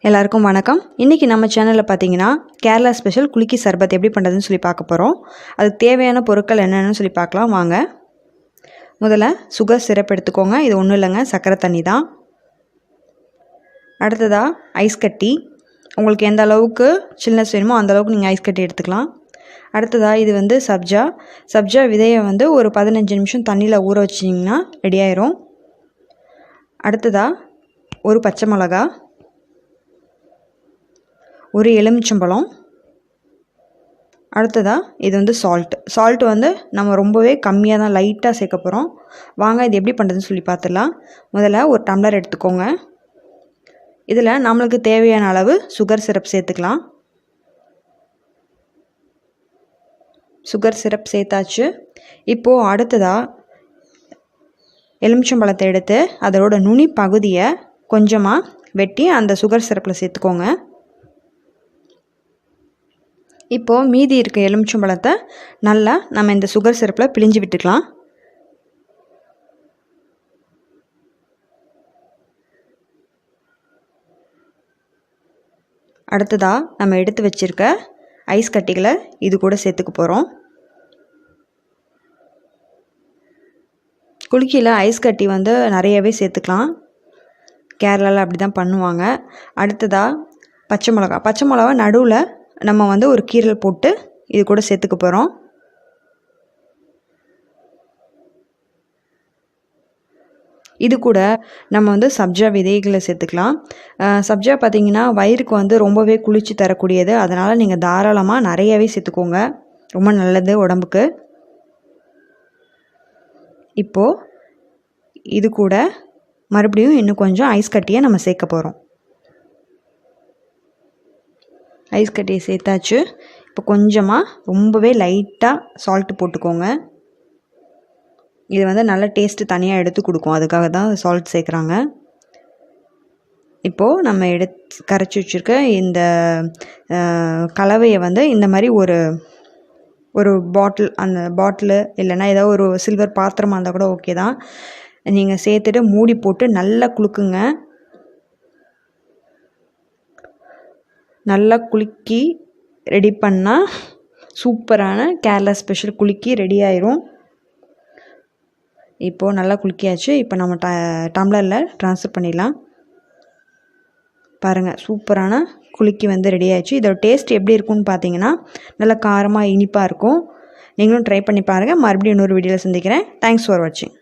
எல்லாருக்கும் வணக்கம். இன்றைக்கி நம்ம சேனலில் பார்த்தீங்கன்னா கேரளா ஸ்பெஷல் குலுக்கி சர்பத் எப்படி பண்ணுறதுன்னு சொல்லி பார்க்க போகிறோம். அதுக்கு தேவையான பொருட்கள் என்னென்னு சொல்லி பார்க்கலாம் வாங்க. முதல்ல சுகர் சிரப் எடுத்துக்கோங்க. இது ஒன்றும் இல்லைங்க, சர்க்கரை தண்ணி தான். அடுத்ததாக ஐஸ் கட்டி, உங்களுக்கு எந்த அளவுக்கு சில்னஸ் வேணுமோ அந்த அளவுக்கு நீங்கள் ஐஸ் கட்டி எடுத்துக்கலாம். அடுத்ததாக இது வந்து சப்ஜா விதையை வந்து ஒரு 15 நிமிஷம் தண்ணியில் ஊற வச்சிங்கன்னா ரெடி ஆயிரும். அடுத்ததாக ஒரு பச்சை மிளகா, ஒரு எலுமிச்சம்பழம். அடுத்ததாக இது வந்து சால்ட் வந்து நம்ம ரொம்பவே கம்மியாக தான் லைட்டாக சேர்க்க போகிறோம். வாங்க இது எப்படி பண்ணுறதுன்னு சொல்லி பார்த்துடலாம். முதல்ல ஒரு டம்ளர் எடுத்துக்கோங்க. இதில் நம்மளுக்கு தேவையான அளவு சுகர் சிரப் சேர்த்துக்கலாம். சுகர் சிரப் சேர்த்தாச்சு. இப்போது அடுத்ததாக எலுமிச்சம்பழத்தை எடுத்து அதோட நுனி பகுதியை கொஞ்சமாக வெட்டி அந்த சுகர் சிரப்பில் சேர்த்துக்கோங்க. இப்போது மீதி இருக்க எலுமிச்சம்பழத்தை நல்லா நம்ம இந்த சுகர் சிரப்பில் பிழிஞ்சு விட்டுக்கலாம். அடுத்ததாக நம்ம எடுத்து வச்சுருக்க ஐஸ் கட்டிகளை இது கூட சேர்த்துக்க போகிறோம். குலுக்கியில் ஐஸ் கட்டி வந்து நிறையவே சேர்த்துக்கலாம். கேரளாவில் அப்படி தான் பண்ணுவாங்க. அடுத்ததாக பச்சை மிளகா நடுவில் நம்ம வந்து ஒரு கீரல் போட்டு இது கூட சேர்த்துக்க போகிறோம். இது கூட நம்ம வந்து சப்ஜா விதைகளை சேர்த்துக்கலாம். சப்ஜா பார்த்திங்கன்னா வயிறுக்கு வந்து ரொம்பவே குளிர்ச்சி தரக்கூடியது. அதனால் நீங்கள் தாராளமாக நிறையவே சேர்த்துக்கோங்க, ரொம்ப நல்லது உடம்புக்கு. இப்போது இது கூட மறுபடியும் இன்னும் கொஞ்சம் ஐஸ் கட்டியை நம்ம சேர்க்க போகிறோம். ஐஸ் கட்டியை சேர்த்தாச்சு. இப்போ கொஞ்சமாக ரொம்பவே லைட்டாக சால்ட்டு போட்டுக்கோங்க. இது வந்து நல்ல டேஸ்ட்டு தனியாக எடுத்து கொடுக்கும், அதுக்காக தான் சால்ட் சேர்க்குறாங்க. இப்போது நம்ம கரைச்சி வச்சுருக்க இந்த கலவையை வந்து இந்த மாதிரி ஒரு பாட்டில், அந்த பாட்டிலு இல்லைன்னா ஏதோ ஒரு சில்வர் பாத்திரமாக இருந்தால் கூட ஓகே தான், நீங்கள் சேர்த்துட்டு மூடி போட்டு நல்லா குலுக்குங்க. நல்லா குலுக்கி ரெடி பண்ணால் சூப்பரான கேரளா ஸ்பெஷல் குலுக்கி ரெடி ஆயிரும். இப்போது நல்லா குலுக்கியாச்சு. இப்போ நம்ம டம்ளரில் ட்ரான்ஸ்ஃபர் பண்ணிடலாம். பாருங்கள், சூப்பரான குலுக்கி வந்து ரெடி ஆயிடுச்சு. இதோட டேஸ்ட் எப்படி இருக்குன்னு பார்த்தீங்கன்னா நல்லா காரமாக இனிப்பாக இருக்கும். நீங்களும் ட்ரை பண்ணி பாருங்கள். மறுபடியும் இன்னொரு வீடியோவில் சந்திக்கிறேன். தேங்க்ஸ் ஃபார் வாட்சிங்.